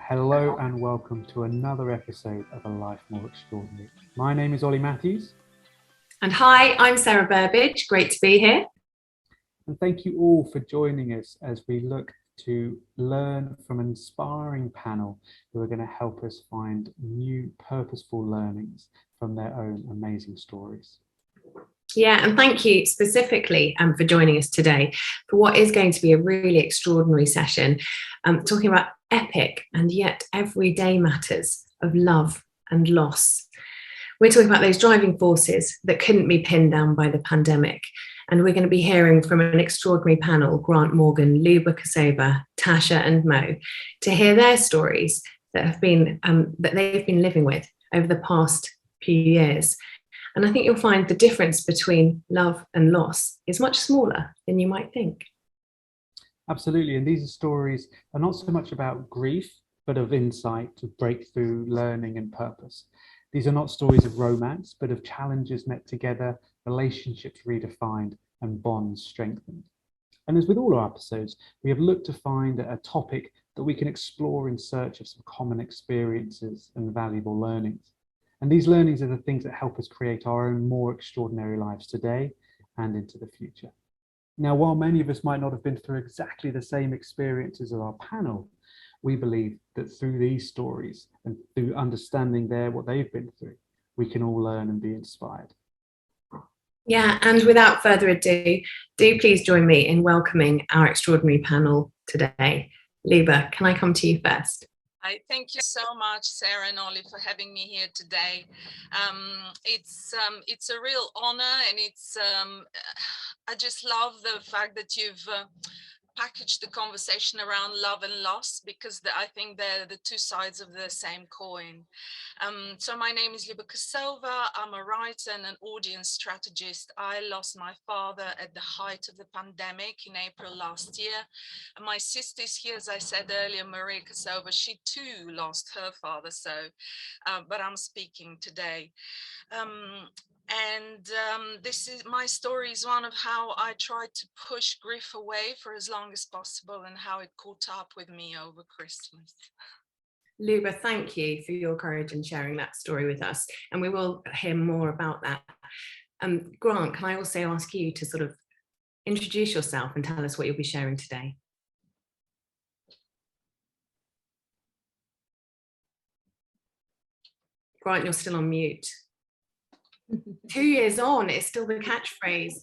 Hello and welcome to another episode of A Life More Extraordinary. My name is Ollie Matthews. And hi, I'm Sarah Burbidge. Great to be here. And thank you all for joining us as we look to learn from an inspiring panel who are going to help us find new purposeful learnings from their own amazing stories. Yeah, and thank you specifically for joining us today for what is going to be a really extraordinary session, talking about epic and yet everyday matters of love and loss. We're talking about those driving forces that couldn't be pinned down by the pandemic. And we're going to be hearing from an extraordinary panel, Grant Morgan, Luba Kassova, Tasha and Mou, to hear their stories that have been that they've been living with over the past few years. And I think you'll find the difference between love and loss is much smaller than you might think. Absolutely. And these stories are not so much about grief, but of insight, of breakthrough, learning and purpose. These are not stories of romance, but of challenges met together, relationships redefined and bonds strengthened. And as with all our episodes, we have looked to find a topic that we can explore in search of some common experiences and valuable learnings. And these learnings are the things that help us create our own more extraordinary lives today and into the future. Now, while many of us might not have been through exactly the same experiences as our panel, we believe that through these stories and through understanding what they've been through, we can all learn and be inspired. Yeah, and without further ado, do please join me in welcoming our extraordinary panel today. Luba, can I come to you first? Thank you so much, Sarah and Ollie, for having me here today. It's a real honor, and I just love the fact that you've packaged the conversation around love and loss, because I think they're the two sides of the same coin. So my name is Luba Kassova. I'm a writer and an audience strategist. I lost my father at the height of the pandemic in April last year. And my sister is here, as I said earlier, Maria Kassova. She too lost her father, but I'm speaking today. My story is one of how I tried to push grief away for as long as possible and how it caught up with me over Christmas. Luba, thank you for your courage in sharing that story with us. And we will hear more about that. Grant, can I also ask you to sort of introduce yourself and tell us what you'll be sharing today? Grant, you're still on mute. 2 years on, it's still the catchphrase.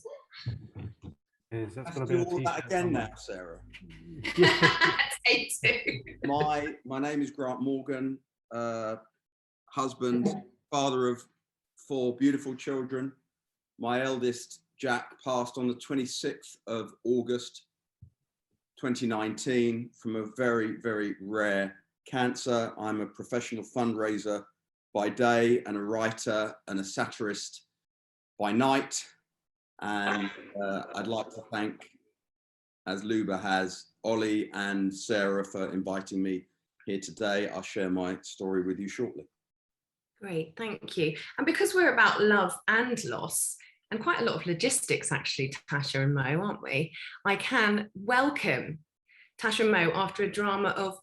Let's do all that again now, Sarah. Say two. My name is Grant Morgan, husband, father of 4 beautiful children. My eldest, Jack, passed on the 26th of August 2019 from a very, very rare cancer. I'm a professional fundraiser by day and a writer and a satirist by night. And I'd like to thank, as Luba has, Ollie and Sarah for inviting me here today. I'll share my story with you shortly. Great, thank you. And because we're about love and loss, and quite a lot of logistics actually, Tasha and Mou, aren't we? I can welcome Tasha and Mou after a drama of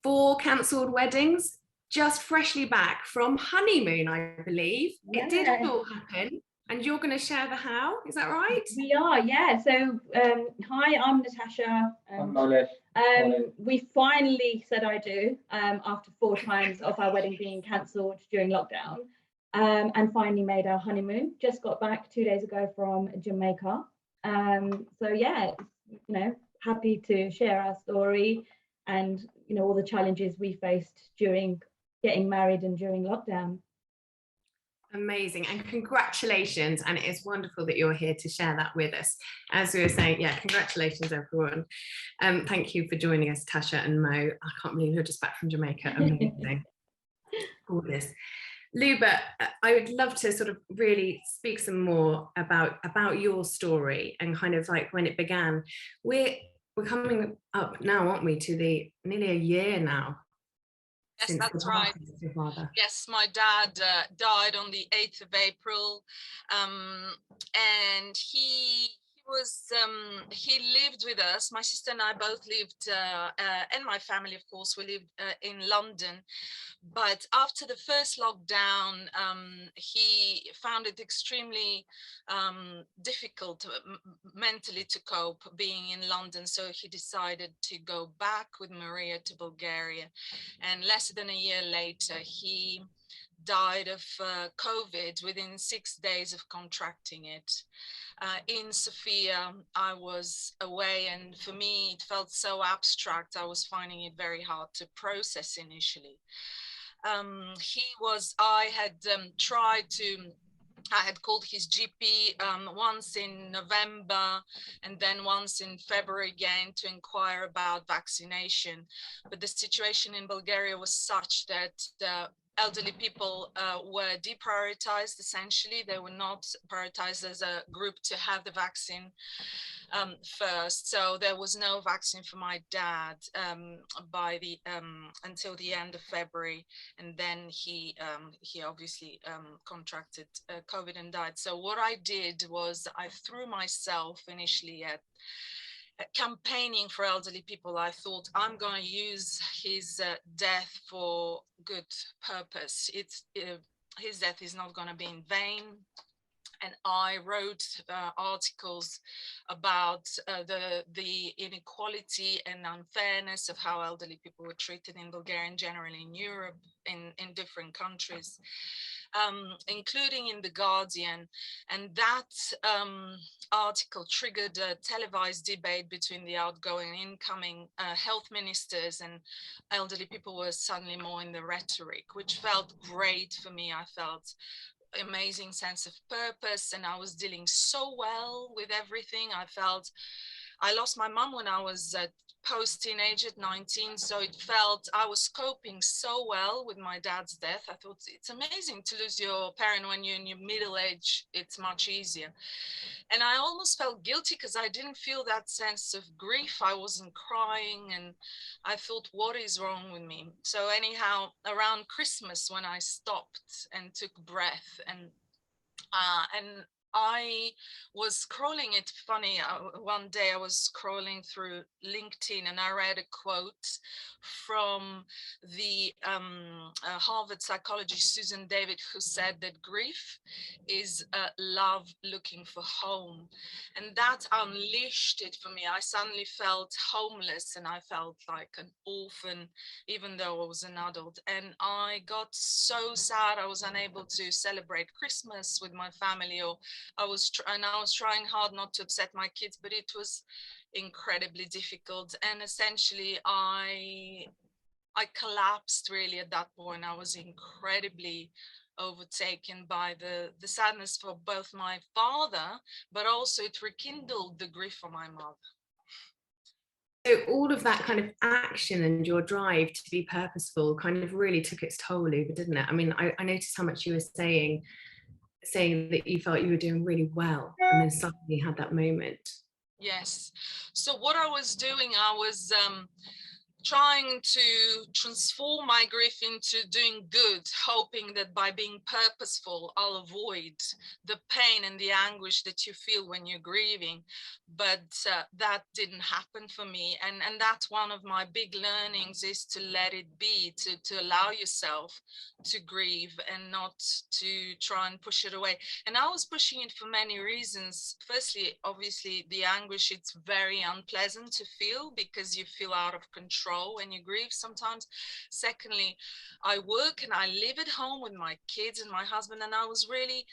4 cancelled weddings, just freshly back from honeymoon, I believe. Yeah. It did all happen. And you're going to share the how, is that right? We are, yeah. So, hi, I'm Natasha. We finally said I do after 4 times of our wedding being cancelled during lockdown, and finally made our honeymoon. Just got back 2 days ago from Jamaica. So yeah, happy to share our story and all the challenges we faced during getting married and during lockdown. Amazing, and congratulations, and it is wonderful that you're here to share that with us. As we were saying, yeah, congratulations everyone. Thank you for joining us, Tasha and Mou. I can't believe you're just back from Jamaica. Amazing. Gorgeous. Luba, I would love to sort of really speak some more about your story and kind of like when it began. We're coming up now, aren't we, to the nearly a year now. Yes, that's right. Yes, my dad died on the 8th of April, and he he lived with us. My sister and I both lived, and my family, of course, we lived in London. But after the first lockdown, he found it extremely difficult mentally to cope being in London. So he decided to go back with Maria to Bulgaria. And less than a year later, he died of COVID within 6 days of contracting it. In Sofia, I was away, and for me, it felt so abstract. I was finding it very hard to process initially. I had called his GP once in November and then once in February again to inquire about vaccination. But the situation in Bulgaria was such that elderly people were deprioritized, essentially. They were not prioritized as a group to have the vaccine first. So there was no vaccine for my dad until the end of February, and then he obviously contracted COVID and died. So what I did was I threw myself initially at campaigning for elderly people. I thought, I'm going to use his death for good purpose. His death is not going to be in vain. And I wrote articles about the inequality and unfairness of how elderly people were treated in Bulgaria and generally in Europe, in different countries, including in The Guardian. And that article triggered a televised debate between the outgoing and incoming health ministers, and elderly people were suddenly more in the rhetoric, which felt great for me. I felt amazing sense of purpose, and I was dealing so well with everything. I lost my mum when I was post-teenage at 19, so it felt I was coping so well with my dad's death. I thought it's amazing to lose your parent when you're in your middle age. It's much easier. And I almost felt guilty because I didn't feel that sense of grief. I wasn't crying, and I thought, what is wrong with me? So anyhow, around Christmas, when I stopped and took breath, and I was scrolling, it's funny, one day I was scrolling through LinkedIn and I read a quote from the Harvard psychologist Susan David, who said that grief is love looking for home. And that unleashed it for me. I suddenly felt homeless and I felt like an orphan, even though I was an adult. And I got so sad I was unable to celebrate Christmas with my family, or I was trying hard not to upset my kids, but it was incredibly difficult. And essentially, I collapsed really at that point. I was incredibly overtaken by the sadness for both my father, but also it rekindled the grief for my mother. So all of that kind of action and your drive to be purposeful kind of really took its toll, Luba, didn't it? I mean, I noticed how much you were saying that you felt you were doing really well, and then suddenly you had that moment. Yes. So what I was doing, I was trying to transform my grief into doing good, hoping that by being purposeful, I'll avoid the pain and the anguish that you feel when you're grieving. But that didn't happen for me. And that's one of my big learnings, is to let it be, to allow yourself to grieve and not to try and push it away. And I was pushing it for many reasons. Firstly, obviously, the anguish, it's very unpleasant to feel because you feel out of control when you grieve sometimes. Secondly, I work and I live at home with my kids and my husband, and I was really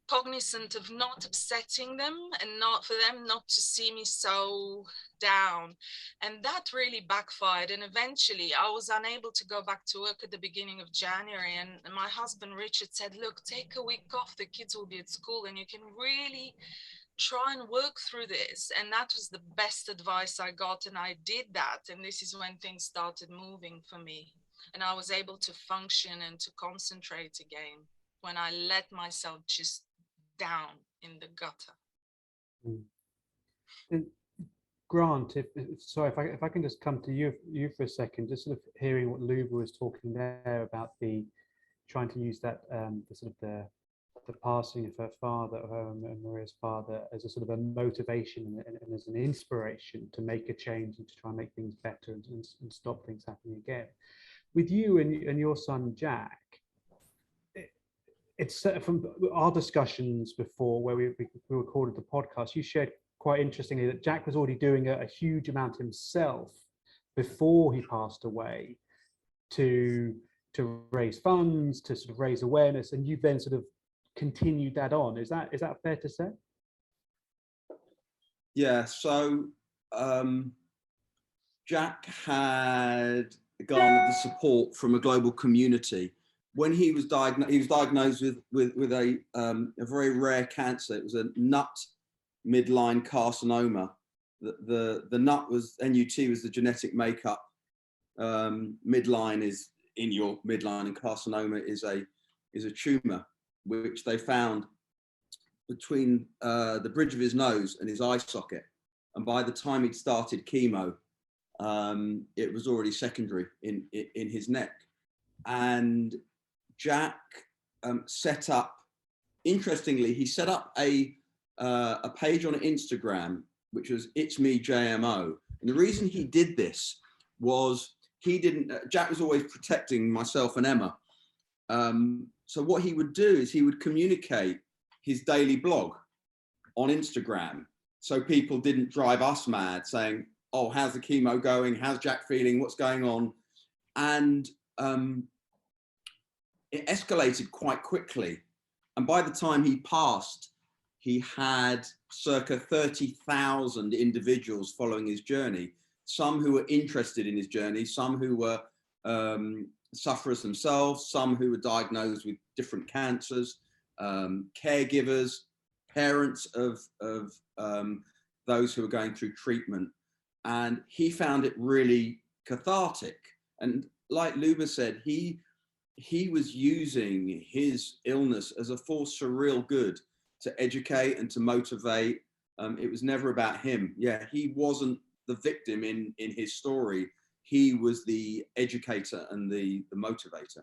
cognizant of not upsetting them and not for them not to see me so down. And that really backfired. And eventually I was unable to go back to work at the beginning of January. And my husband, Richard, said, look, take a week off. The kids will be at school and you can really try and work through this. And that was the best advice I got. And I did that. And this is when things started moving for me. And I was able to function and to concentrate again when I let myself just down in the gutter. And Grant, if I can just come to you for a second, just sort of hearing what Luba was talking there about the trying to use that the the passing of her father, her and Maria's father, as a sort of a motivation and as an inspiration to make a change and to try and make things better and stop things happening again. With you and your son Jack, it's from our discussions before where we recorded the podcast, you shared quite interestingly that Jack was already doing a huge amount himself before he passed away to raise funds, to sort of raise awareness, and you've then sort of continued that on. Is that fair to say? Yeah, so Jack had garnered the support from a global community. When he was diagnosed with a very rare cancer. It was a nut midline carcinoma. The nut was, NUT was the genetic makeup. Midline is in your midline, and carcinoma is a tumor which they found between the bridge of his nose and his eye socket. And by the time he'd started chemo, it was already secondary in his neck. And Jack set up, interestingly, he set up a page on Instagram, which was It's Me JMO. And the reason he did this was Jack was always protecting myself and Emma. So what he would do is he would communicate his daily blog on Instagram, so people didn't drive us mad saying, oh, how's the chemo going? How's Jack feeling? What's going on? And it escalated quite quickly. And by the time he passed, he had circa 30,000 individuals following his journey, some who were interested in his journey, some who were sufferers themselves, some who were diagnosed with different cancers, caregivers, parents of those who were going through treatment. And he found it really cathartic. And like Luba said, he was using his illness as a force for real good, to educate and to motivate. It was never about him. Yeah, he wasn't the victim in his story. He was the educator and the motivator.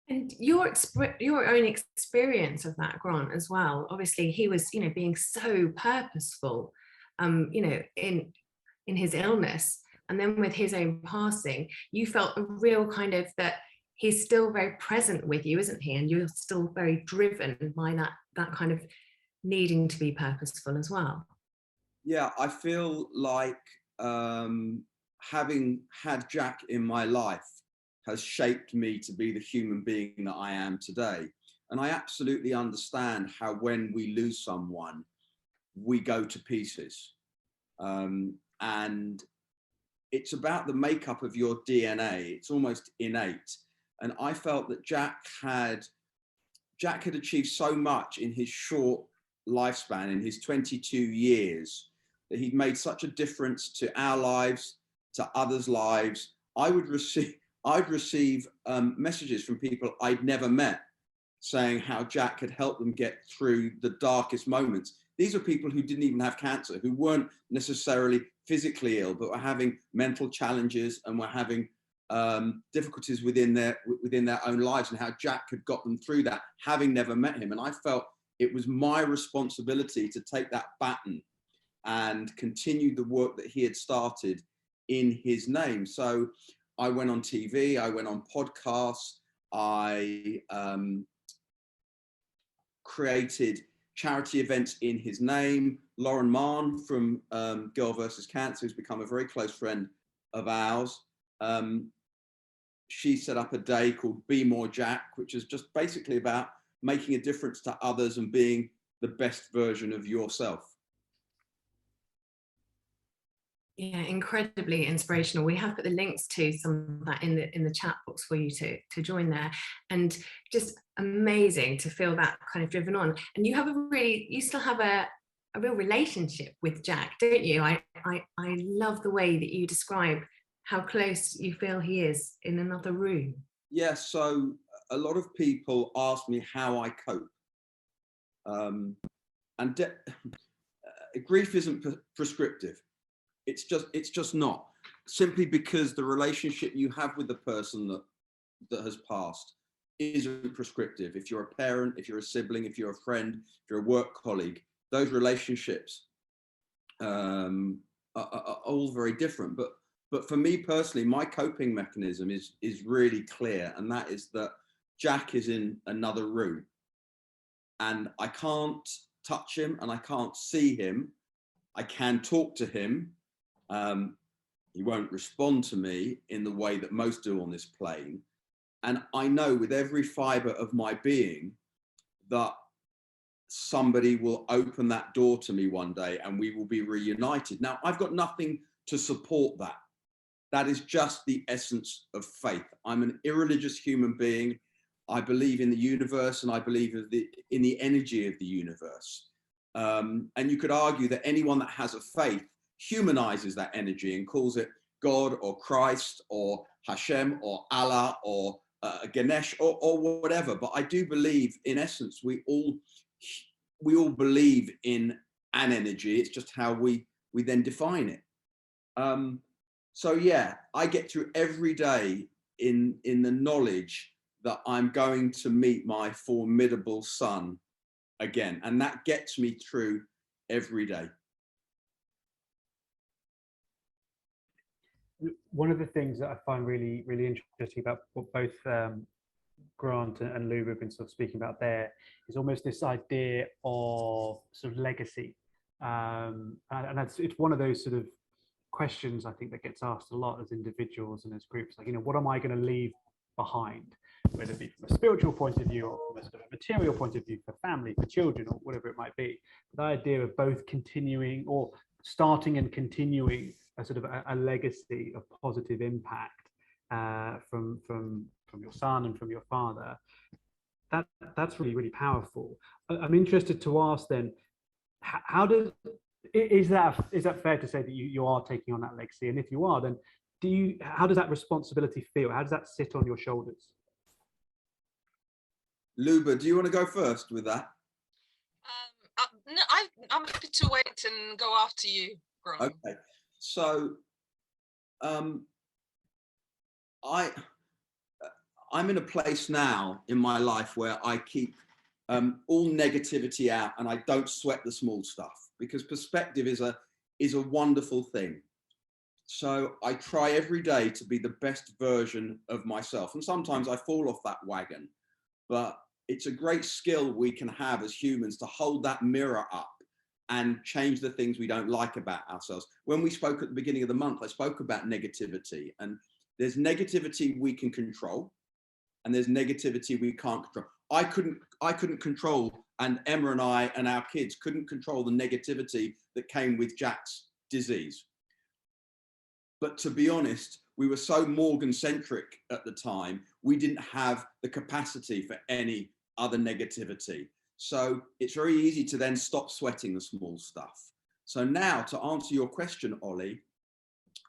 And your own experience of that, Grant, as well. Obviously, he was, being so purposeful, in his illness, and then with his own passing, you felt a real kind of that he's still very present with you, isn't he? And you're still very driven by that kind of needing to be purposeful as well. Yeah, I feel like having had Jack in my life has shaped me to be the human being that I am today. And I absolutely understand how when we lose someone, we go to pieces. And it's about the makeup of your DNA. It's almost innate. And I felt that Jack had achieved so much in his short lifespan, in his 22 years, that he'd made such a difference to our lives, to others' lives. I'd receive messages from people I'd never met saying how Jack had helped them get through the darkest moments. These are people who didn't even have cancer, who weren't necessarily physically ill, but were having mental challenges and were having difficulties within their own lives, and how Jack had got them through that, having never met him. And I felt it was my responsibility to take that baton and continue the work that he had started in his name. So I went on TV, I went on podcasts, I created charity events in his name. Lauren Mahon from Girl vs. Cancer, who's become a very close friend of ours, she set up a day called Be More Jack, which is just basically about making a difference to others and being the best version of yourself. Yeah, incredibly inspirational. We have put the links to some of that in the chat box for you to join there, and just amazing to feel that kind of driven on. And you still have a real relationship with Jack, don't you? I love the way that you describe how close you feel he is in another room. Yeah, so a lot of people ask me how I cope. Grief isn't prescriptive. It's just not, simply because the relationship you have with the person that has passed isn't prescriptive. If you're a parent, if you're a sibling, if you're a friend, if you're a work colleague, those relationships are all very different. But for me personally, my coping mechanism is really clear, and that is that Jack is in another room, and I can't touch him and I can't see him. I can talk to him. He won't respond to me in the way that most do on this plane. And I know with every fiber of my being that somebody will open that door to me one day and we will be reunited. Now, I've got nothing to support that. That is just the essence of faith. I'm an irreligious human being. I believe in the universe, and I believe in the energy of the universe. And you could argue that anyone that has a faith humanizes that energy and calls it God or Christ or Hashem or Allah or Ganesh or whatever. But I do believe, in essence, we all believe in an energy. It's just how we then define it. So yeah, I get through every day in the knowledge that I'm going to meet my formidable son again, and that gets me through every day. One of the things that I find really, really interesting about what both Grant and Luba have been sort of speaking about there is almost this idea of sort of legacy. And it's one of those sort of questions I think that gets asked a lot as individuals and as groups, like, you know, what am I going to leave behind, whether it be from a spiritual point of view or from a sort of material point of view for family, for children, or whatever it might be. The idea of both continuing or starting and continuing a sort of a legacy of positive impact from your son and from your father, that's really, really powerful. I'm interested to ask then, is that fair to say that you are taking on that legacy? And if you are, then how does that responsibility feel? How does that sit on your shoulders? Luba, do you want to go first with that? No, I'm happy to wait and go after you, Grant. Okay, so I'm in a place now in my life where I keep all negativity out, and I don't sweat the small stuff, because perspective is a wonderful thing. So I try every day to be the best version of myself, and sometimes I fall off that wagon, but it's a great skill we can have as humans to hold that mirror up and change the things we don't like about ourselves. When we spoke at the beginning of the month, I spoke about negativity, and there's negativity we can control, and there's negativity we can't control. I couldn't control, and Emma and I and our kids couldn't control the negativity that came with Jack's disease. But to be honest, we were so Morgan-centric at the time, we didn't have the capacity for any other negativity. So it's very easy to then stop sweating the small stuff. So now, to answer your question, Ollie,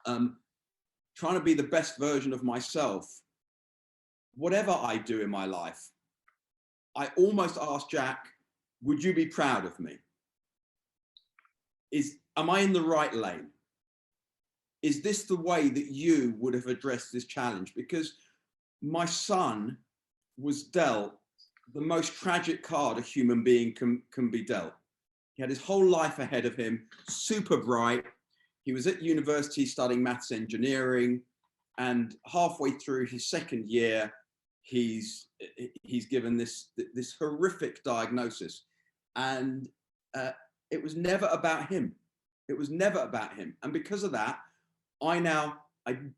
trying to be the best version of myself, whatever I do in my life, I almost ask Jack, would you be proud of me? Am I in the right lane? Is this the way that you would have addressed this challenge? Because my son was dealt the most tragic card a human being can be dealt. He had his whole life ahead of him, super bright. He was at university studying maths engineering, and halfway through his second year, he's given this horrific diagnosis, and it was never about him. It was never about him, and because of that, I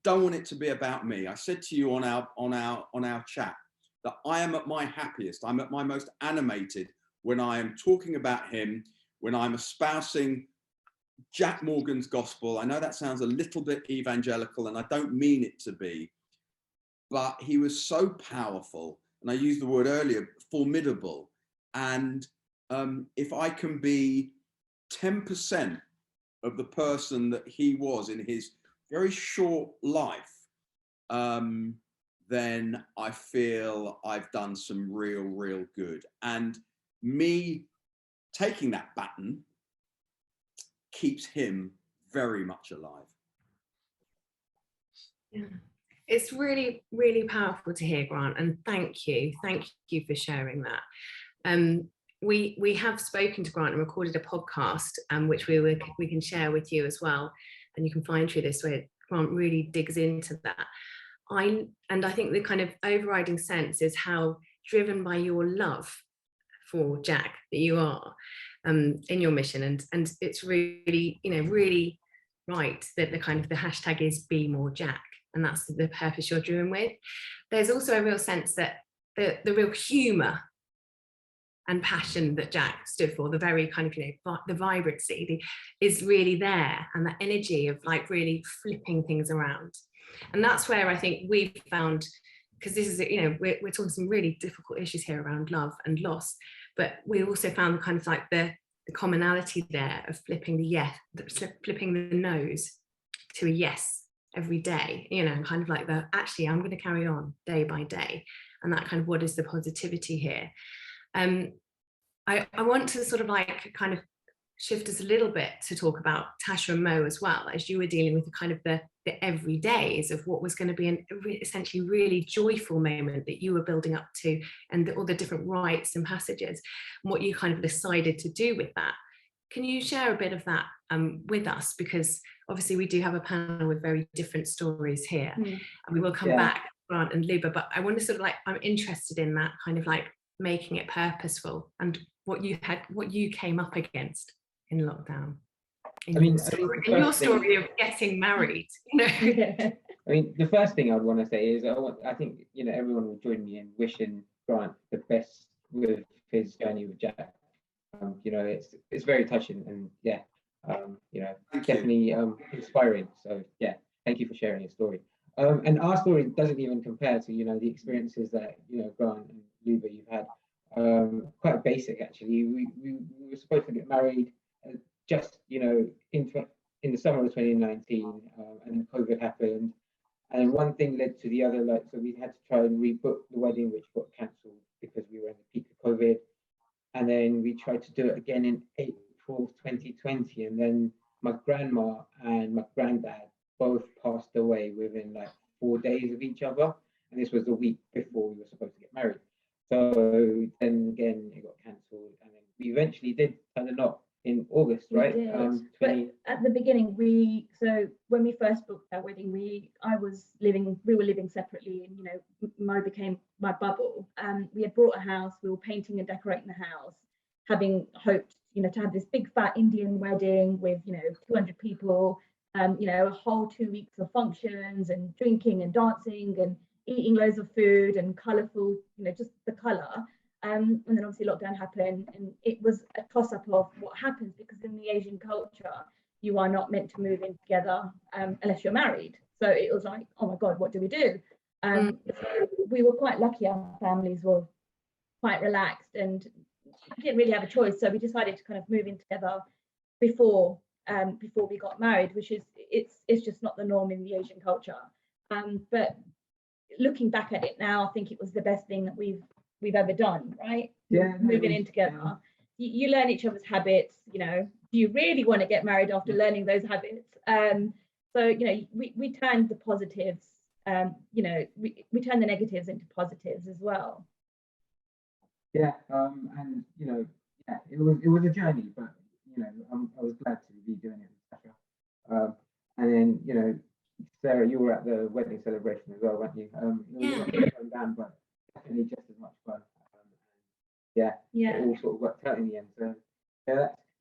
don't want it to be about me. I said to you on our chat that I am at my happiest, I'm at my most animated when I am talking about him, when I'm espousing Jack Morgan's gospel. I know that sounds a little bit evangelical, and I don't mean it to be, but he was so powerful, and I used the word earlier, formidable. And if I can be 10% of the person that he was in his very short life, then I feel I've done some real good. And me taking that baton keeps him very much alive. Yeah. It's really, really powerful to hear, Grant, and thank you for sharing that. We have spoken to Grant and recorded a podcast, which we can share with you as well, and you can find through this where Grant really digs into that. I think the kind of overriding sense is how driven by your love for Jack that you are in your mission, and it's really, really right that the hashtag is Be More Jack, and that's the purpose you're driven with. There's also a real sense that the real humour and passion that Jack stood for, the very kind of, the vibrancy is really there, and that energy of like really flipping things around. And that's where I think we've found, because this is, we're talking some really difficult issues here around love and loss, but we also found the kind of like the commonality there of flipping the nose to a yes every day, kind of like actually I'm going to carry on day by day, and that kind of what is the positivity here. I want to sort of like kind of shift us a little bit to talk about Tasha and Mou as well, as you were dealing with the kind of the everydays of what was going to be an essentially really joyful moment that you were building up to, and all the different rites and passages, and what you kind of decided to do with that. Can you share a bit of that with us? Because obviously we do have a panel with very different stories here, and we will come back, Grant and Luba, but I want to sort of like, I'm interested in that kind of like making it purposeful and what you came up against in lockdown. Your story of getting married. I mean, the first thing I'd want to say is I think everyone will join me in wishing Grant the best with his journey with Jack. It's very touching, and definitely inspiring. So thank you for sharing your story. And our story doesn't even compare to the experiences that Grant and Luba you've had. Quite basic actually. We were supposed to get married just in the summer of 2019, and then COVID happened, and one thing led to the other. So we had to try and rebook the wedding, which got cancelled because we were in the peak of COVID, and then we tried to do it again in April 2020, and then my grandma and my granddad both passed away within like 4 days of each other, and this was the week before we were supposed to get married. So then again, it got cancelled, and then we eventually did tie the knot in August, right? But at the beginning, when we first booked our wedding, we were living separately, and Mo became my bubble. We had bought a house, we were painting and decorating the house, having hoped, to have this big fat Indian wedding with 200 people, a whole 2 weeks of functions and drinking and dancing and eating loads of food and colourful, just the colour. And then obviously lockdown happened, and it was a toss-up of what happens, because in the Asian culture, you are not meant to move in together unless you're married. So it was like, oh my God, what do we do? So we were quite lucky, our families were quite relaxed and didn't really have a choice. So we decided to kind of move in together before we got married, which is, it's just not the norm in the Asian culture. But looking back at it now, I think it was the best thing that we've ever done, right? Moving in together, you learn each other's habits. Do you really want to get married after learning those habits? So we turned the positives, we turned the negatives into positives as well. And it was a journey, but I was glad to be doing it with Tasha. And then Sarah, you were at the wedding celebration as well, weren't you? It was down, but definitely just as much fun. It all sort of worked out in the end. So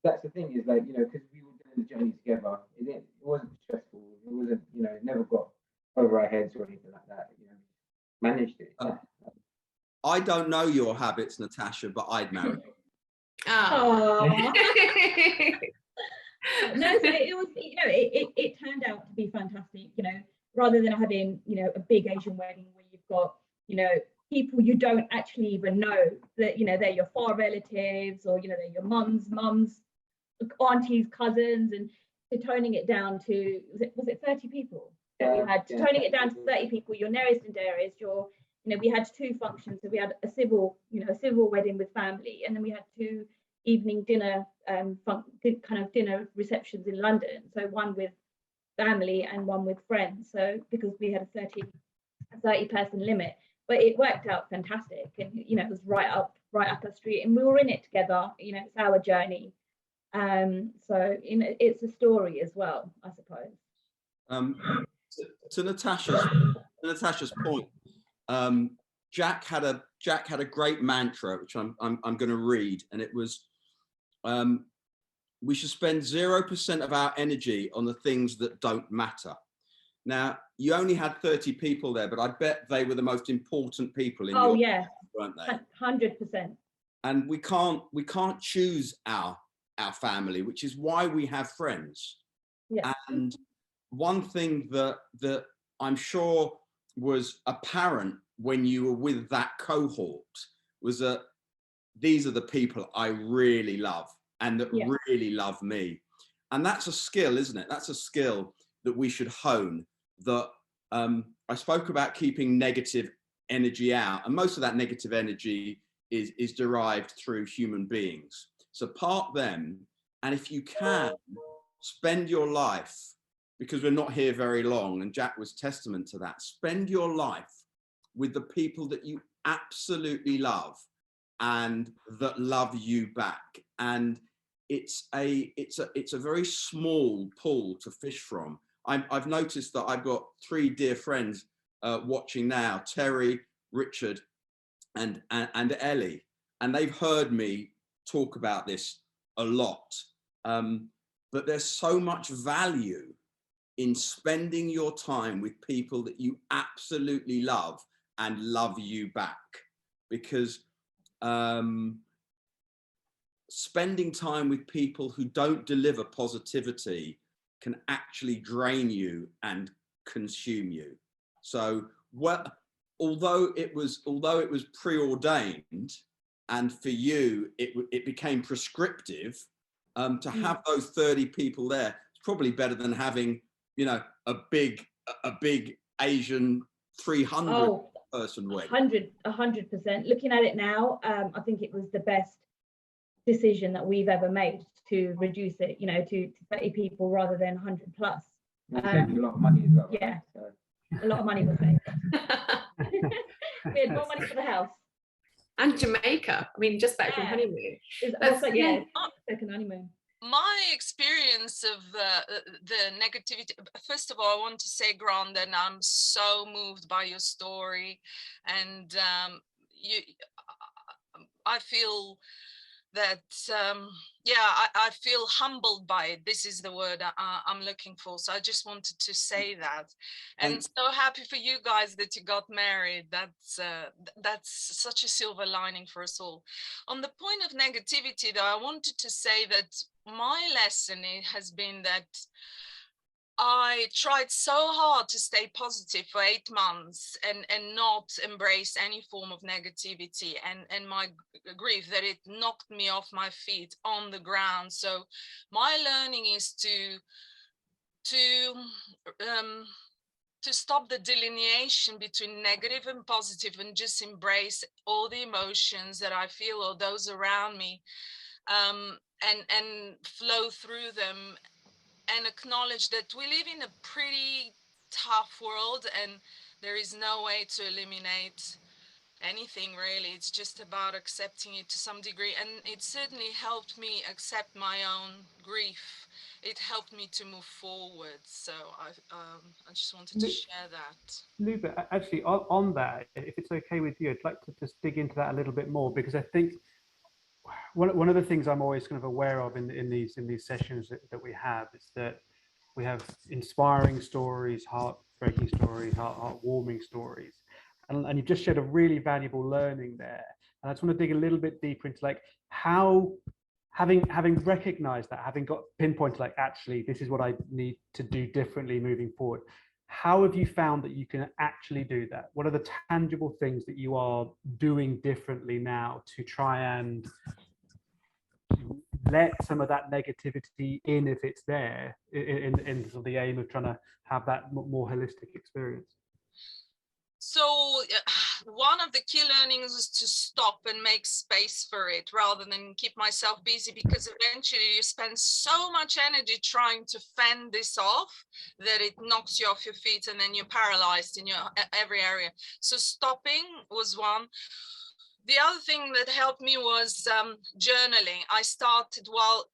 that's the thing, is like, because we were doing the journey together, it wasn't stressful. It wasn't, it never got over our heads or anything like that. Managed it. I don't know your habits, Natasha, but I'd marry you. Oh. No, so it was, it turned out to be fantastic. Rather than having, a big Asian wedding where you've got, people you don't actually even know that, they're your far relatives, or, they're your mums, aunties, cousins, and to toning it down to, was it 30 people that we had? Toning it down to 30 people, your nearest and dearest, we had 2 functions. So we had a civil wedding with family, and then we had 2 evening dinner, kind of dinner receptions in London. So one with family and one with friends. So because we had a 30-person limit, but it worked out fantastic, and you know, it was right up our street, and we were in it together. You know, it's our journey. So you know, it's a story as well, I suppose. To Natasha's point, Jack had a great mantra, which I'm going to read, and it was, we should spend 0% of our energy on the things that don't matter. Now, you only had 30 people there, but I bet they were the most important people in your life, weren't they? 100%. And we can't choose our family, which is why we have friends. Yeah. And one thing that I'm sure was apparent when you were with that cohort was that these are the people I really love and that really love me. And that's a skill, isn't it? That's a skill that we should hone. That I spoke about keeping negative energy out, and most of that negative energy is derived through human beings. So park them, and if you can, spend your life, because we're not here very long, and Jack was testament to that, spend your life with the people that you absolutely love and that love you back. And it's a very small pool to fish from. I've noticed that I've got 3 dear friends watching now, Terry, Richard, and Ellie, and they've heard me talk about this a lot. But there's so much value in spending your time with people that you absolutely love and love you back, because spending time with people who don't deliver positivity can actually drain you and consume you. So although it was preordained, and for you it became prescriptive, to have those 30 people there, it's probably better than having, you know, a big Asian 300 person wedding. 100%. Looking at it now, I think it was the best decision that we've ever made to reduce it, you know, to 30 people rather than 100 plus. We saved a lot of money as well. Yeah, right? So. a lot of money was saved. We had more money for the house. And Jamaica. I mean, just back from honeymoon. Second honeymoon. My experience of the negativity, first of all, I want to say, Grant, that I'm so moved by your story, and I feel that I feel humbled by it. This is the word I'm looking for. So I just wanted to say that, and so happy for you guys that you got married. That's such a silver lining for us all. On the point of negativity, though, I wanted to say that my lesson has been that I tried so hard to stay positive for 8 months and not embrace any form of negativity and my grief, that it knocked me off my feet on the ground. So my learning is to stop the delineation between negative and positive and just embrace all the emotions that I feel or those around me, and flow through them, and acknowledge that we live in a pretty tough world, and there is no way to eliminate anything really. It's just about accepting it to some degree, and it certainly helped me accept my own grief. It helped me to move forward. So I just wanted to share that. Luba, actually, on that, if it's okay with you, I'd like to just dig into that a little bit more, because I think one of the things I'm always kind of aware of in these sessions that we have is that we have inspiring stories, heartbreaking stories, heartwarming stories, and you've just shared a really valuable learning there. And I just want to dig a little bit deeper into like how, having recognized that, having got pinpointed like, actually this is what I need to do differently moving forward. How have you found that you can actually do that? What are the tangible things that you are doing differently now to try and let some of that negativity in, if it's there, in sort of the aim of trying to have that more holistic experience? So one of the key learnings is to stop and make space for it rather than keep myself busy, because eventually you spend so much energy trying to fend this off that it knocks you off your feet and then you're paralyzed in your every area. So stopping was one. The other thing that helped me was journaling. I started while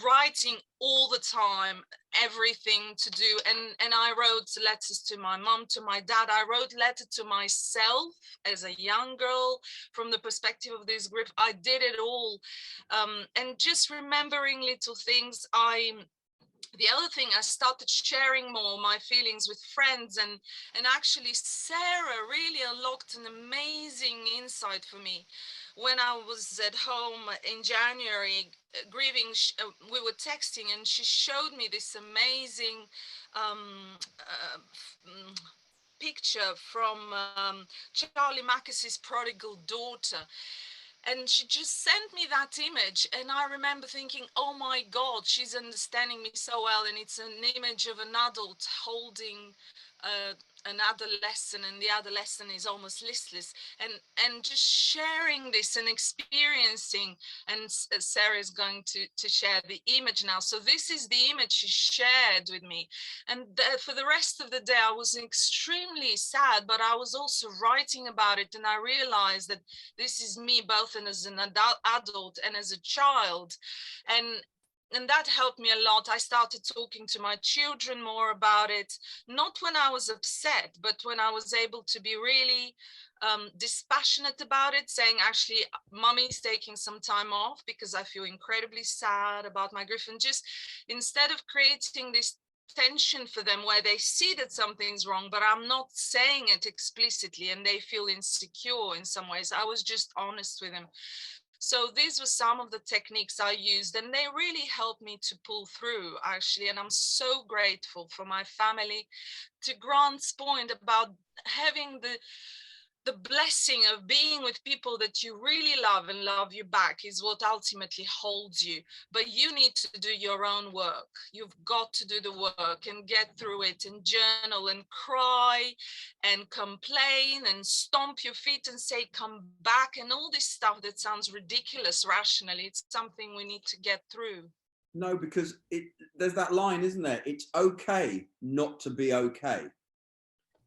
writing all the time, everything to do. And I wrote letters to my mom, to my dad. I wrote letters to myself as a young girl from the perspective of this grief. I did it all. And just remembering little things. The other thing, I started sharing more my feelings with friends, and actually Sarah really unlocked an amazing insight for me. When I was at home in January grieving, we were texting and she showed me this amazing picture from Charlie Mackes's Prodigal Daughter. And she just sent me that image, and I remember thinking, oh my God, she's understanding me so well. And it's an image of an adult holding an adolescent, and the adolescent is almost listless, and just sharing this and experiencing. And Sarah is going to share the image now. So this is the image she shared with me. And for the rest of the day, I was extremely sad, but I was also writing about it. And I realized that this is me both as an adult and as a child. And that helped me a lot. I started talking to my children more about it, not when I was upset, but when I was able to be really dispassionate about it, saying, actually, mommy's taking some time off because I feel incredibly sad about my grief. And just instead of creating this tension for them where they see that something's wrong, but I'm not saying it explicitly and they feel insecure in some ways, I was just honest with them. So these were some of the techniques I used, and they really helped me to pull through, actually. And I'm so grateful for my family. To Grant's point about having the blessing of being with people that you really love and love you back is what ultimately holds you. But you need to do your own work. You've got to do the work and get through it and journal and cry and complain and stomp your feet and say, come back, and all this stuff that sounds ridiculous rationally. It's something we need to get through. No, because there's that line, isn't there? It's okay not to be okay.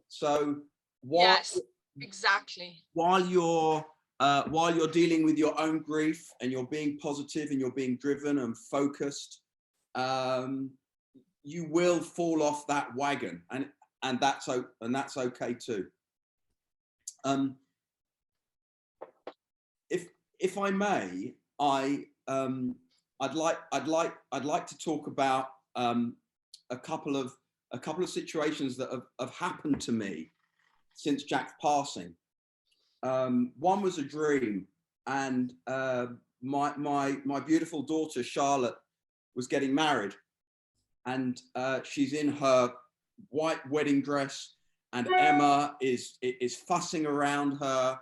So yes, exactly. While you're dealing with your own grief and you're being positive and you're being driven and focused, you will fall off that wagon, and that's okay too. If I may, I'd like to talk about a couple of situations that have happened to me since Jack's passing. One was a dream, and my beautiful daughter Charlotte was getting married, and she's in her white wedding dress, and Emma is fussing around her,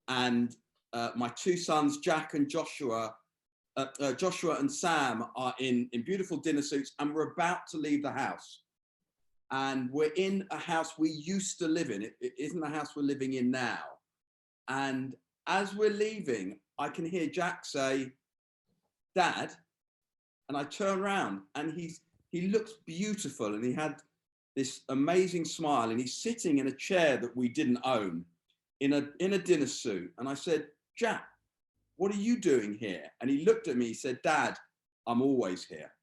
and my two sons Jack and Joshua and Sam are in beautiful dinner suits, and we're about to leave the house. And we're in a house we used to live in. It isn't the house we're living in now. And as we're leaving, I can hear Jack say, "Dad," and I turn around, and he looks beautiful, and he had this amazing smile, and he's sitting in a chair that we didn't own, in a dinner suit. And I said, "Jack, what are you doing here?" And he looked at me, he said, "Dad, I'm always here."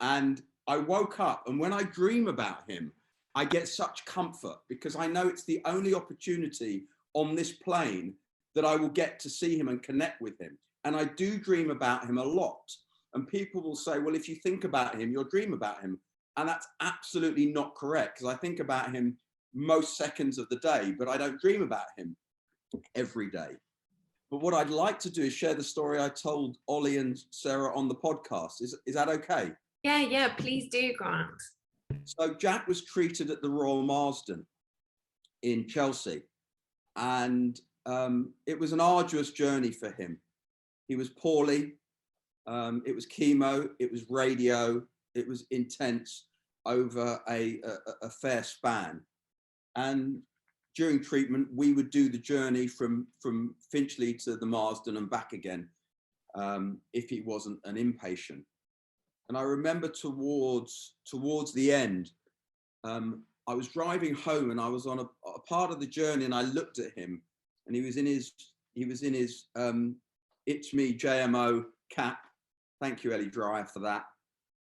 And I woke up, and when I dream about him, I get such comfort, because I know it's the only opportunity on this plane that I will get to see him and connect with him. And I do dream about him a lot. And people will say, well, if you think about him, you'll dream about him. And that's absolutely not correct, because I think about him most seconds of the day, but I don't dream about him every day. But what I'd like to do is share the story I told Ollie and Sarah on the podcast. Is that okay? Yeah, please do, Grant. So Jack was treated at the Royal Marsden in Chelsea, and it was an arduous journey for him. He was poorly. It was chemo, it was radio, it was intense over a fair span. And during treatment, we would do the journey from Finchley to the Marsden and back again, if he wasn't an inpatient. And I remember towards the end, I was driving home and I was on a part of the journey, and I looked at him, and he was in his It's Me JMO cap. Thank you, Ellie Dryer, for that.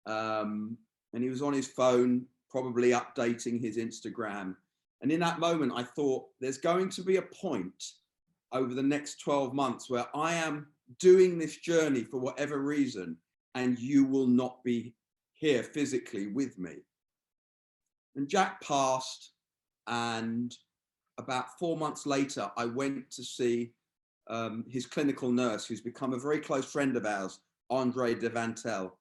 And he was on his phone, probably updating his Instagram. And in that moment, I thought, there's going to be a point over the next 12 months where I am doing this journey for whatever reason, and you will not be here physically with me. And Jack passed, and about 4 months later, I went to see his clinical nurse, who's become a very close friend of ours, Andre Devantel.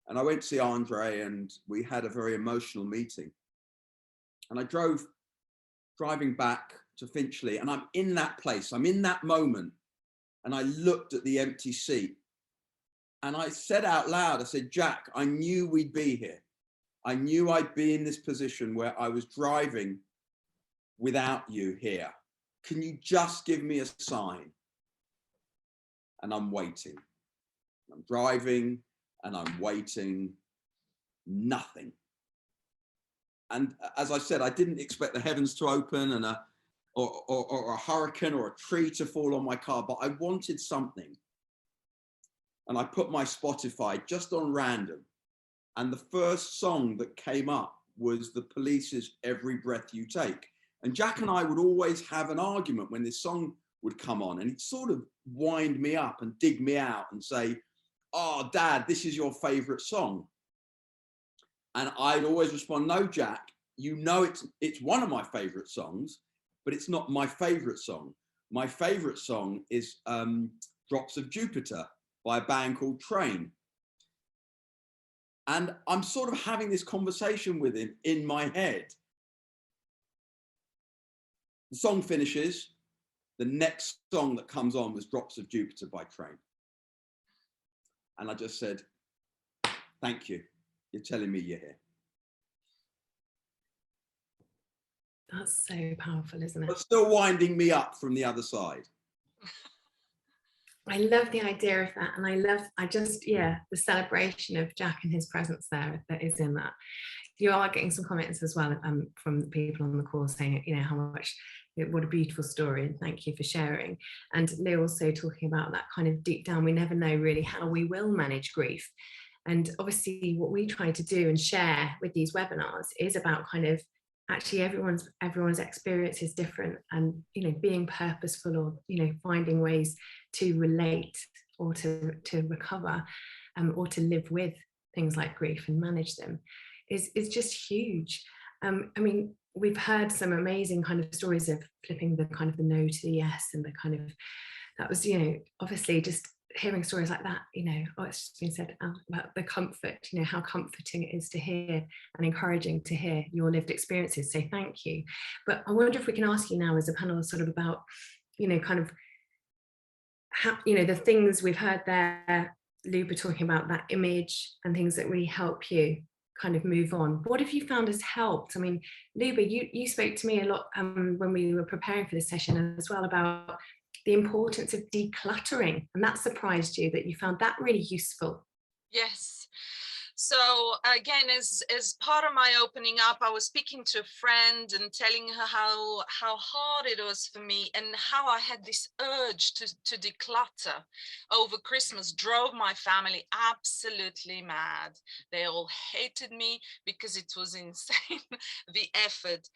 And I went to see Andre, and we had a very emotional meeting. And I driving back to Finchley, and I'm in that place, I'm in that moment, and I looked at the empty seat, and I said out loud, I said, Jack, I knew we'd be here. I knew I'd be in this position where I was driving without you here. Can you just give me a sign? And I'm waiting. I'm driving and I'm waiting, nothing. And as I said, I didn't expect the heavens to open and or a hurricane or a tree to fall on my car, but I wanted something. And I put my Spotify just on random. And the first song that came up was the Police's Every Breath You Take. And Jack and I would always have an argument when this song would come on, and he'd sort of wind me up and dig me out and say, oh, Dad, this is your favorite song. And I'd always respond, no, Jack, you know it's one of my favorite songs, but it's not my favorite song. My favorite song is Drops of Jupiter by a band called Train. And I'm sort of having this conversation with him in my head. The song finishes. The next song that comes on was Drops of Jupiter by Train. And I just said, thank you. You're telling me you're here. That's so powerful, isn't it? But still winding me up from the other side. I love the idea of that. And the celebration of Jack and his presence there that is in that. You are getting some comments as well from the people on the call saying, how much, what a beautiful story, and thank you for sharing. And they're also talking about that kind of deep down, we never know really how we will manage grief. And obviously what we try to do and share with these webinars is about kind of actually everyone's experience is different, and being purposeful, or finding ways to relate or to recover or to live with things like grief and manage them is just huge. I mean, we've heard some amazing kind of stories of flipping the kind of the no to the yes, and the kind of, that was, obviously just hearing stories like that, it's just been said about the comfort, how comforting it is to hear and encouraging to hear your lived experiences. So thank you. But I wonder if we can ask you now as a panel sort of about, kind of how, the things we've heard there, Luba talking about that image and things that really help you kind of move on. What have you found has helped? I mean, Luba, you spoke to me a lot when we were preparing for this session as well about the importance of decluttering, and that surprised you, that you found that really useful. Yes. So again, as part of my opening up, I was speaking to a friend and telling her how hard it was for me, and how I had this urge to declutter over Christmas drove my family absolutely mad. They all hated me because it was insane, the effort.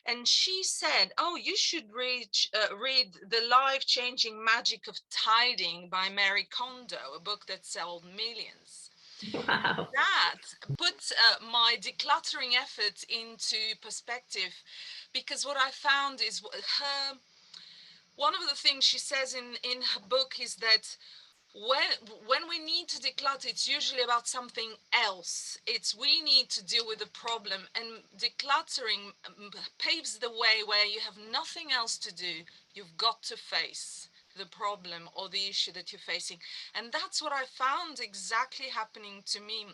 And she said, oh, you should read The Life-Changing Magic of Tidying by Marie Kondo, a book that sold millions. Wow. That put my decluttering efforts into perspective, because what I found is one of the things she says in her book is that when we need to declutter, it's usually about something else. It's we need to deal with the problem, and decluttering paves the way where you have nothing else to do. You've got to face the problem or the issue that you're facing. And that's what I found exactly happening to me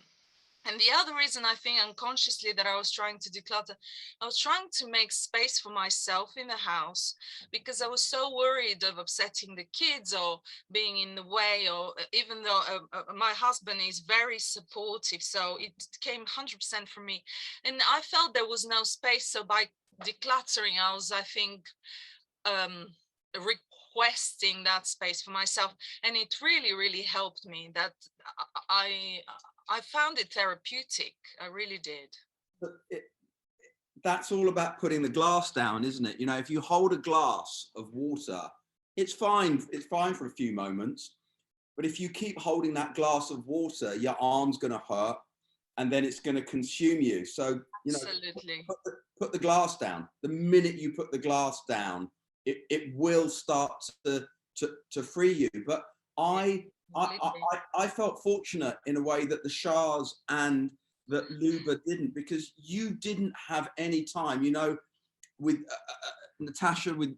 And the other reason, I think unconsciously, that I was trying to declutter, I was trying to make space for myself in the house, because I was so worried of upsetting the kids or being in the way, or even though my husband is very supportive, so it came 100% from me. And I felt there was no space. So by decluttering, I was, I think, requesting that space for myself, and it really, really helped me. That I found it therapeutic. I really did. But that's all about putting the glass down, isn't it? You know, if you hold a glass of water, it's fine. It's fine for a few moments. But if you keep holding that glass of water, your arm's going to hurt, and then it's going to consume you. So, you know, Absolutely. put the glass down. The minute you put the glass down, it will start to free you. But I felt fortunate in a way that the Shahs and that Luba didn't, because you didn't have any time, you know, with Natasha, with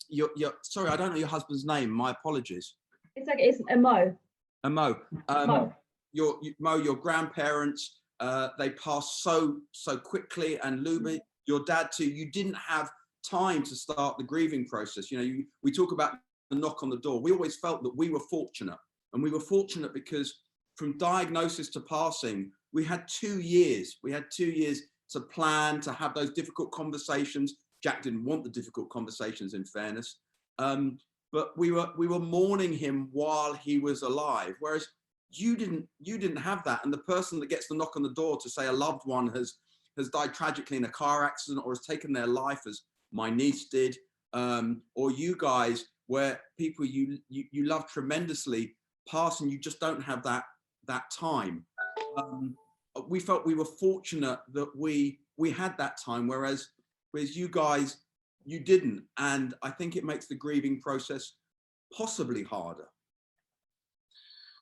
your sorry, I don't know your husband's name. My apologies. It's like, it's a Mo. A Mo. Mo. Your grandparents, they passed so quickly, and Luba, your dad too. You didn't have time to start the grieving process. You know, we talk about the knock on the door. We always felt that we were fortunate, and we were fortunate because from diagnosis to passing, we had 2 years. We had 2 years to plan, to have those difficult conversations. Jack didn't want the difficult conversations, in fairness, but we were mourning him while he was alive. Whereas you didn't have that, and the person that gets the knock on the door to say a loved one has died tragically in a car accident or has taken their life, as my niece did, or you guys, where people you love tremendously pass, and you just don't have that time. We felt we were fortunate that we had that time, whereas you guys, you didn't, and I think it makes the grieving process possibly harder.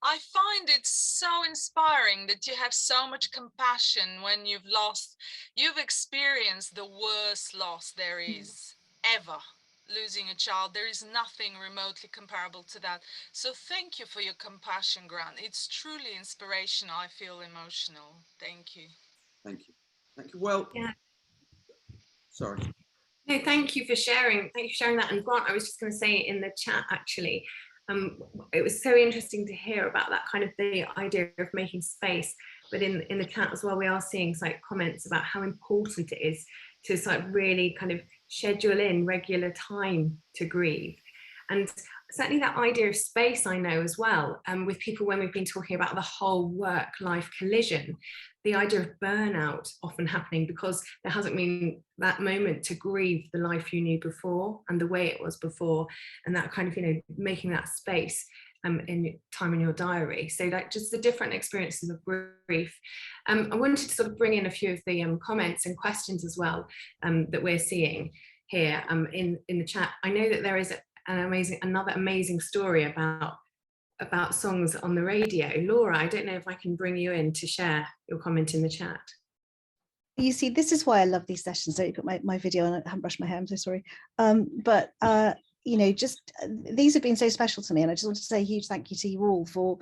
I find it so inspiring that you have so much compassion when you've experienced the worst loss there is ever. Losing a child, there is nothing remotely comparable to that. So thank you for your compassion, Grant. It's truly inspirational. I feel emotional. Thank you. Thank you. Thank you. Well, yeah. Sorry. No, thank you for sharing. Thank you for sharing that. And Grant, I was just going to say in the chat, actually, it was so interesting to hear about that kind of the idea of making space. But in the chat as well, we are seeing like comments about how important it is to sort of really kind of schedule in regular time to grieve. And certainly that idea of space, I know as well, with people when we've been talking about the whole work-life collision, the idea of burnout often happening because there hasn't been that moment to grieve the life you knew before and the way it was before, and that kind of, you know, making that space in time in your diary. So like just the different experiences of grief. I wanted to sort of bring in a few of the comments and questions as well that we're seeing here in the chat. I know that there is another amazing story about songs on the radio. Laura, I don't know if I can bring you in to share your comment in the chat. You see, this is why I love these sessions. Don't you put my video on? I haven't brushed my hair, I'm so sorry. You know, just these have been so special to me, and I just want to say a huge thank you to you all for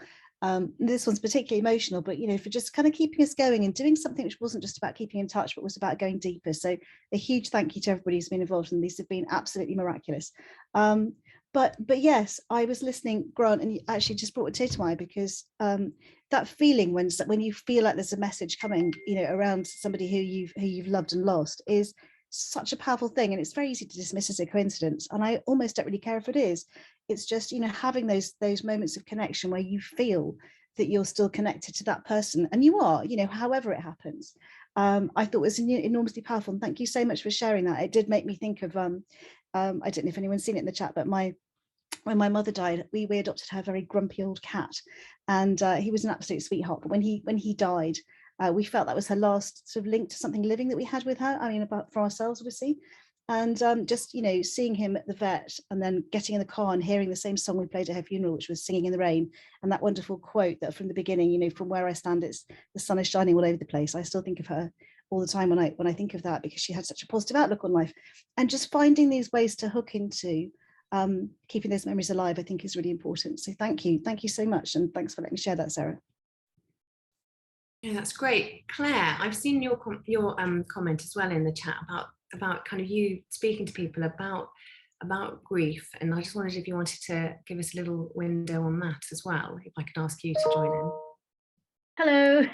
this one's particularly emotional, but you know, for just kind of keeping us going and doing something which wasn't just about keeping in touch, but was about going deeper. So a huge thank you to everybody who's been involved, and these have been absolutely miraculous. But yes, I was listening, Grant, and you actually just brought a tear to my eye, because that feeling when you feel like there's a message coming, you know, around somebody who you've loved and lost is such a powerful thing, and it's very easy to dismiss as a coincidence, and I almost don't really care if it is. It's just, you know, having those moments of connection where you feel that you're still connected to that person, and you are, you know, however it happens. I thought was enormously powerful, and thank you so much for sharing that. It did make me think of I don't know if anyone's seen it in the chat, but when my mother died, we adopted her very grumpy old cat, and he was an absolute sweetheart. But when he died, we felt that was her last sort of link to something living that we had with her. I mean, about for ourselves, obviously. And just, you know, seeing him at the vet and then getting in the car and hearing the same song we played at her funeral, which was Singing in the Rain, and that wonderful quote that from the beginning, you know, from where I stand, it's the sun is shining all over the place. I still think of her all the time when I think of that, because she had such a positive outlook on life. And just finding these ways to hook into keeping those memories alive, I think is really important. So thank you so much, and thanks for letting me share that, Sarah. Yeah, that's great. Claire, I've seen your comment as well in the chat about kind of you speaking to people about grief, and I just wondered if you wanted to give us a little window on that as well, if I could ask you to join in. Hello.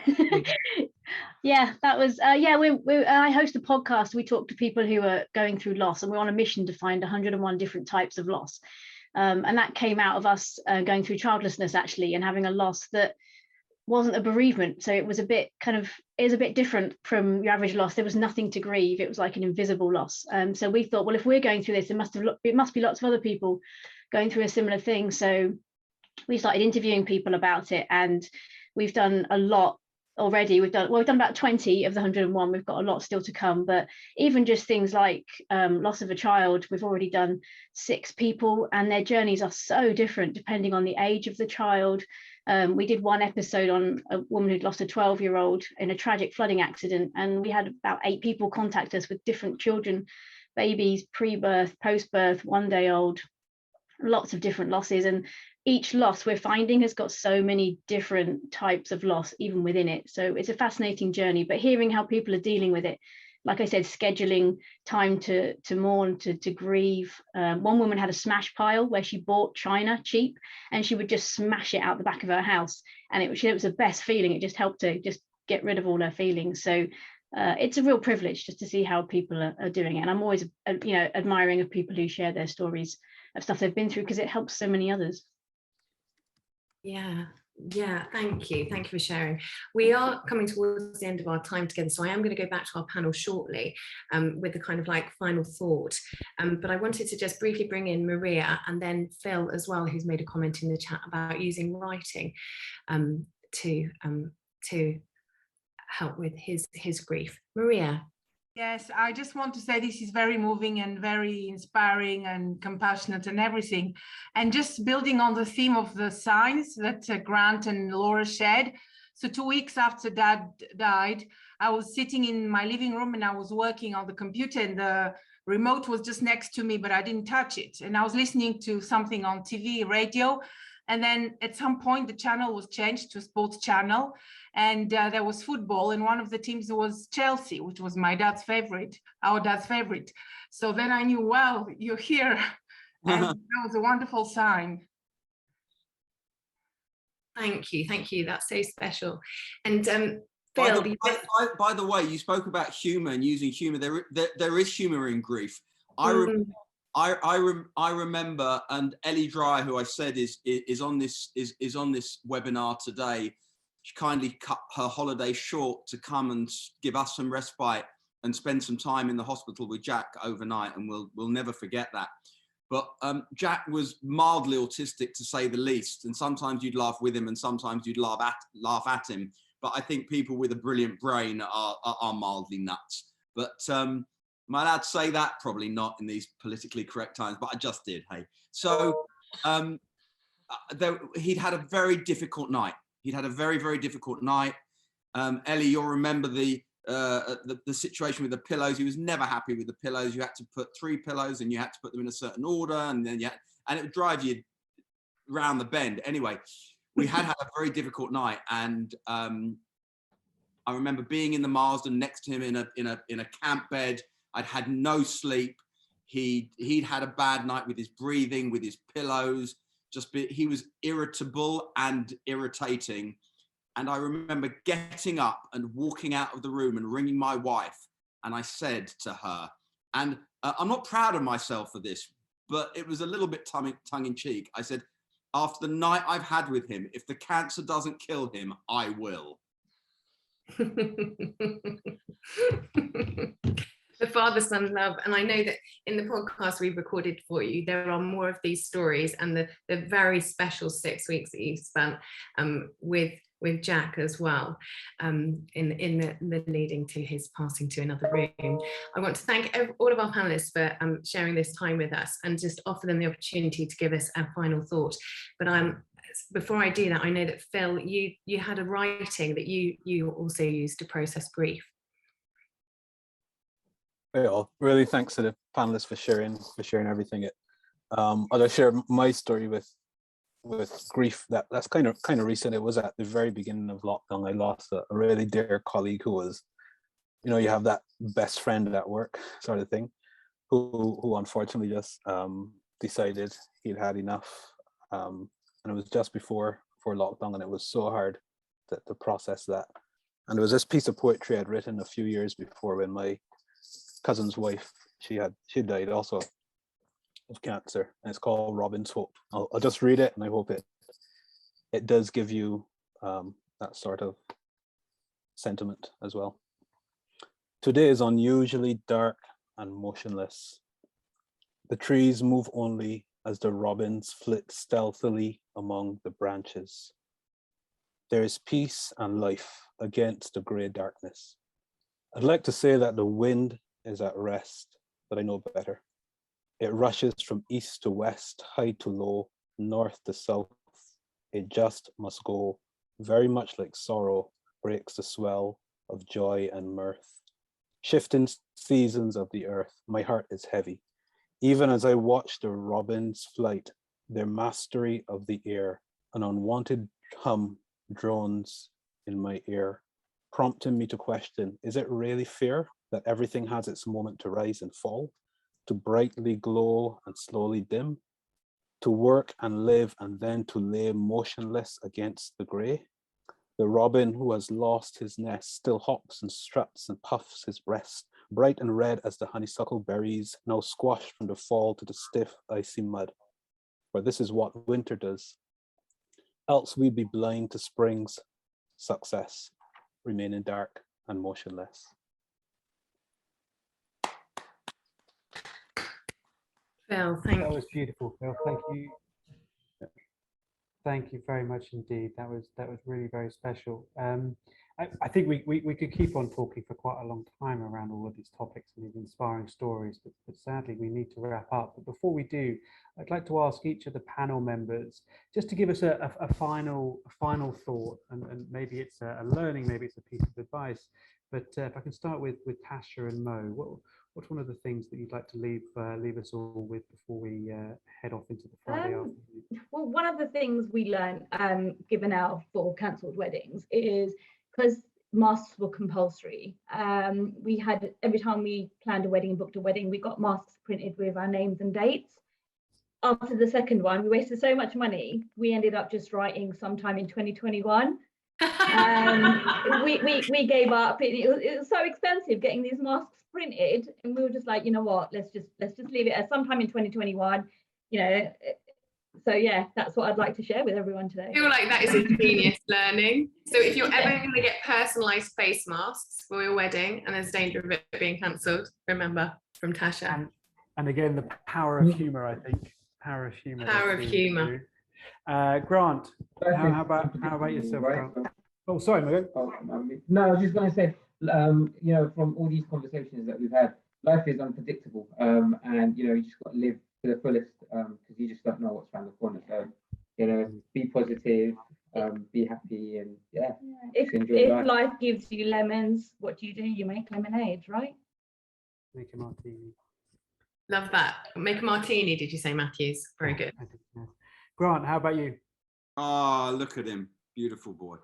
Yeah, that was I host a podcast. We talk to people who are going through loss, and we're on a mission to find 101 different types of loss, and that came out of us going through childlessness actually, and having a loss that wasn't a bereavement. So it was a bit different from your average loss. There was nothing to grieve. It was like an invisible loss. So we thought, well, if we're going through this, it must be lots of other people going through a similar thing. So we started interviewing people about it, and we've done a lot already. We've done about 20 of the 101. We've got a lot still to come, but even just things like loss of a child, we've already done 6 people, and their journeys are so different depending on the age of the child. We did one episode on a woman who'd lost a 12-year-old in a tragic flooding accident, and we had about 8 people contact us with different children, babies, pre-birth, post-birth, 1-day-old, lots of different losses. And each loss we're finding has got so many different types of loss even within it. So it's a fascinating journey, but hearing how people are dealing with it, like I said, scheduling time to mourn, to grieve. One woman had a smash pile where she bought china cheap, and she would just smash it out the back of her house, and it was the best feeling. It just helped to just get rid of all her feelings. So it's a real privilege just to see how people are doing it, and I'm always admiring of people who share their stories of stuff they've been through, because it helps so many others. Yeah, thank you for sharing. We are coming towards the end of our time together, so I am going to go back to our panel shortly with the kind of like final thought, but I wanted to just briefly bring in Maria and then Phil as well, who's made a comment in the chat about using writing to help with his grief. Maria. Yes, I just want to say this is very moving and very inspiring and compassionate and everything. And just building on the theme of the signs that Grant and Laura shared. So 2 weeks after Dad died, I was sitting in my living room and I was working on the computer, and the remote was just next to me, but I didn't touch it. And I was listening to something on TV, radio. And then at some point, the channel was changed to a sports channel, and there was football, and one of the teams was Chelsea, which was our dad's favorite. So then I knew, well, you're here. And that was a wonderful sign. Thank you. That's so special. And by Phil, the way, you spoke about humor and using humor. There is humor in grief. I remember, and Ellie Dry, who I said is on this webinar today, she kindly cut her holiday short to come and give us some respite and spend some time in the hospital with Jack overnight, and we'll never forget that. But Jack was mildly autistic, to say the least, and sometimes you'd laugh with him and sometimes you'd laugh at him. But I think people with a brilliant brain are mildly nuts. But am I allowed to say that? Probably not in these politically correct times, but I just did, hey. So he'd had a very difficult night. He'd had a very, very difficult night. Ellie, you'll remember the situation with the pillows. He was never happy with the pillows. You had to put 3 pillows and you had to put them in a certain order, and then and it would drive you round the bend. Anyway, we had a very difficult night, and I remember being in the Marsden next to him in a camp bed. I'd had no sleep. He'd had a bad night with his breathing, with his pillows. He was irritable and irritating. And I remember getting up and walking out of the room and ringing my wife. And I said to her, and I'm not proud of myself for this, but it was a little bit tongue in cheek. I said, after the night I've had with him, if the cancer doesn't kill him, I will. The father-son love. And I know that in the podcast we've recorded for you, there are more of these stories, and the very special 6 weeks that you spent with Jack as well, in the leading to his passing to another room. I want to thank all of our panelists for sharing this time with us, and just offer them the opportunity to give us a final thought. But before I do that, I know that Phil, you had a writing that you also used to process grief. Yeah, really thanks to the panelists for sharing everything. I'll share my story with with grief that's kind of recent. It was at the very beginning of lockdown. I lost a really dear colleague who was, you know, you have that best friend at work sort of thing, who unfortunately just decided he'd had enough. And it was just before lockdown, and it was so hard to process that. And there was this piece of poetry I'd written a few years before when my cousin's wife, she died also of cancer, and it's called Robin's Hope. I'll just read it, and I hope it does give you that sort of sentiment as well. Today is unusually dark and motionless. The trees move only as the robins flit stealthily among the branches. There is peace and life against the grey darkness. I'd like to say that the wind is at rest, but I know better. It rushes from east to west, high to low, north to south. It just must go, very much like sorrow breaks the swell of joy and mirth. Shifting seasons of the earth, my heart is heavy. Even as I watch the robins' flight, their mastery of the air, an unwanted hum drones in my ear, prompting me to question, is it really fair that everything has its moment to rise and fall, to brightly glow and slowly dim, to work and live and then to lay motionless against the grey? The robin who has lost his nest still hops and struts and puffs his breast, bright and red as the honeysuckle berries, now squashed from the fall to the stiff, icy mud. For this is what winter does. Else we'd be blind to spring's success, remaining dark and motionless. Phil, thank you. That was beautiful, Phil. Thank you. Thank you very much indeed. That was really very special. I think we could keep on talking for quite a long time around all of these topics and these inspiring stories, but sadly we need to wrap up. But before we do, I'd like to ask each of the panel members just to give us a final thought, and maybe it's a learning, maybe it's a piece of advice. But if I can start with Tasha and Mo, what's one of the things that you'd like to leave us all with before we head off into the Friday afternoon? Well, one of the things we learned, given our 4 cancelled weddings, is because masks were compulsory. We had, every time we planned a wedding and booked a wedding, we got masks printed with our names and dates. After the second one, we wasted so much money. We ended up just writing sometime in 2021. We gave up. It was so expensive getting these masks printed, and we were just like, you know what, let's just leave it as sometime in 2021, you know. So yeah, that's what I'd like to share with everyone today. I feel like that is a genius learning. So if you're ever going to get personalized face masks for your wedding and there's danger of it being cancelled, remember, from Tasha. And again, the power of humor, I think. Power of humor. Power of humor. Grant, how about yourself, Grant? Oh, sorry, Mo. No, I was just going to say, you know, from all these conversations that we've had, life is unpredictable, and you know, you just got to live to the fullest, because you just don't know what's around the corner. So, you know, be positive, be happy, and yeah. If life gives you lemons, what do? You make lemonade, right? Make a martini. Love that. Make a martini, did you say, Matthews? Very good. Grant, how about you? Oh, look at him. Beautiful boy.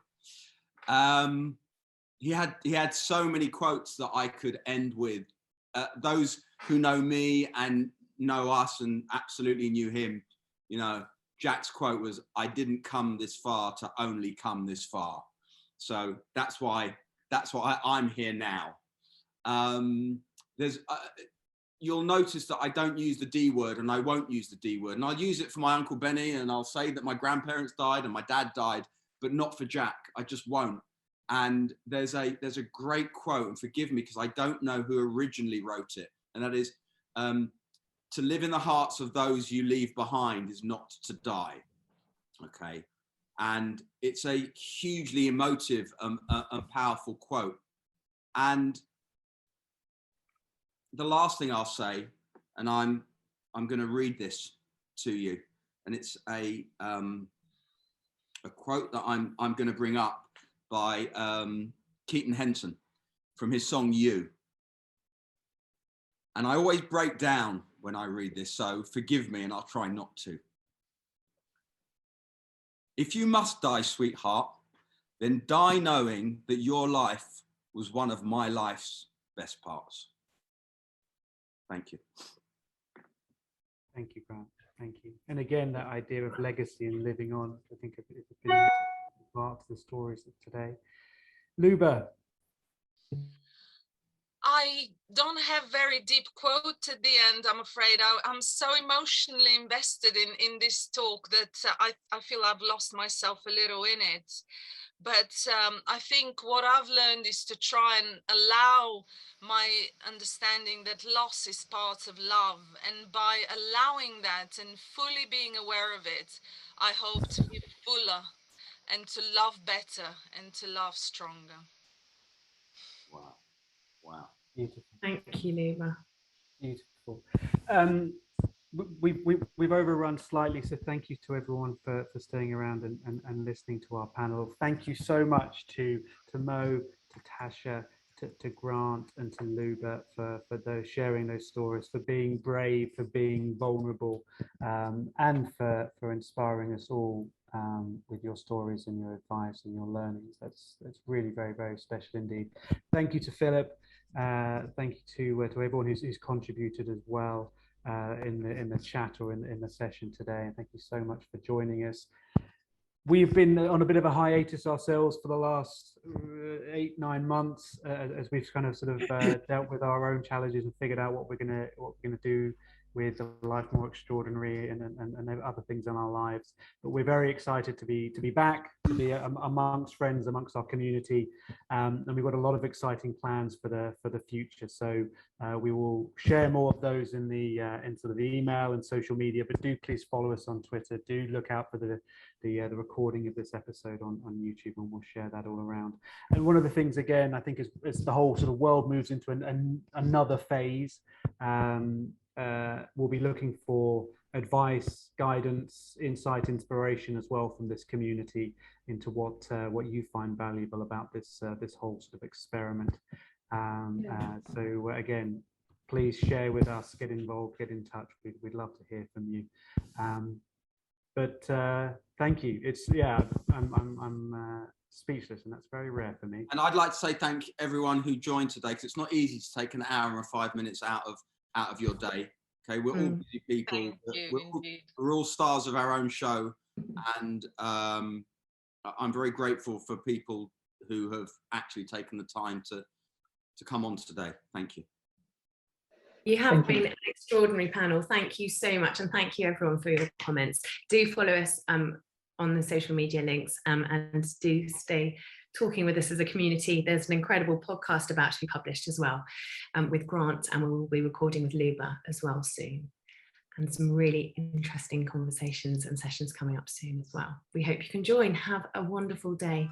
He had so many quotes that I could end with. Those who know me and know us and absolutely knew him, you know, Jack's quote was, "I didn't come this far to only come this far." So that's why I'm here now. You'll notice that I don't use the D word, and I won't use the D word, and I'll use it for my Uncle Benny, and I'll say that my grandparents died and my dad died, but not for Jack. I just won't. And there's a great quote, and forgive me because I don't know who originally wrote it, and that is, to live in the hearts of those you leave behind is not to die. Okay. And it's a hugely emotive and powerful quote. And the last thing I'll say, and I'm going to read this to you, and it's a quote that I'm going to bring up by Keaton Henson from his song "You." And I always break down when I read this, so forgive me, and I'll try not to. If you must die, sweetheart, then die knowing that your life was one of my life's best parts. Thank you. Thank you, Grant. Thank you. And again, that idea of legacy and living on, I think it's been a part of the stories of today. Luba. I don't have very deep quote at the end, I'm afraid. I'm so emotionally invested in this talk that I feel I've lost myself a little in it. But I think what I've learned is to try and allow my understanding that loss is part of love. And by allowing that and fully being aware of it, I hope to be fuller and to love better and to love stronger. Wow. Wow. Beautiful. Thank you, Luba. Beautiful. We've overrun slightly, so thank you to everyone for staying around and listening to our panel. Thank you so much to Mo, to Tasha, to Grant, and to Luba for those sharing those stories, for being brave, for being vulnerable, and for inspiring us all with your stories and your advice and your learnings. That's really very, very special indeed. Thank you to Philip. Thank you to everyone who's contributed as well in the chat or in the session today. And thank you so much for joining us. We've been on a bit of a hiatus ourselves for the last 8-9 months as we've kind of sort of dealt with our own challenges and figured out what we're gonna do with a life more extraordinary and other things in our lives. But we're very excited to be back, to be amongst friends, amongst our community, and we've got a lot of exciting plans for the future. So we will share more of those in sort of the email and social media. But do please follow us on Twitter. Do look out for the recording of this episode on YouTube, and we'll share that all around. And one of the things, again, I think as the whole sort of world moves into another phase, we'll be looking for advice, guidance, insight, inspiration as well from this community into what you find valuable about this whole sort of experiment. So again, please share with us, get involved, get in touch. We'd love to hear from you. But thank you. I'm speechless, and that's very rare for me. And I'd like to say thank everyone who joined today, because it's not easy to take an hour and 5 minutes out of your day. Okay, we're all busy people. We're all stars of our own show, and I'm very grateful for people who have actually taken the time to come on today. Thank you. You have been an extraordinary panel. Thank you so much, and thank you everyone for your comments. Do follow us on the social media links, and do stay talking with us as a community. There's an incredible podcast about to be published as well with Grant, and we will be recording with Luba as well soon, and some really interesting conversations and sessions coming up soon as well. We hope you can join. Have a wonderful day.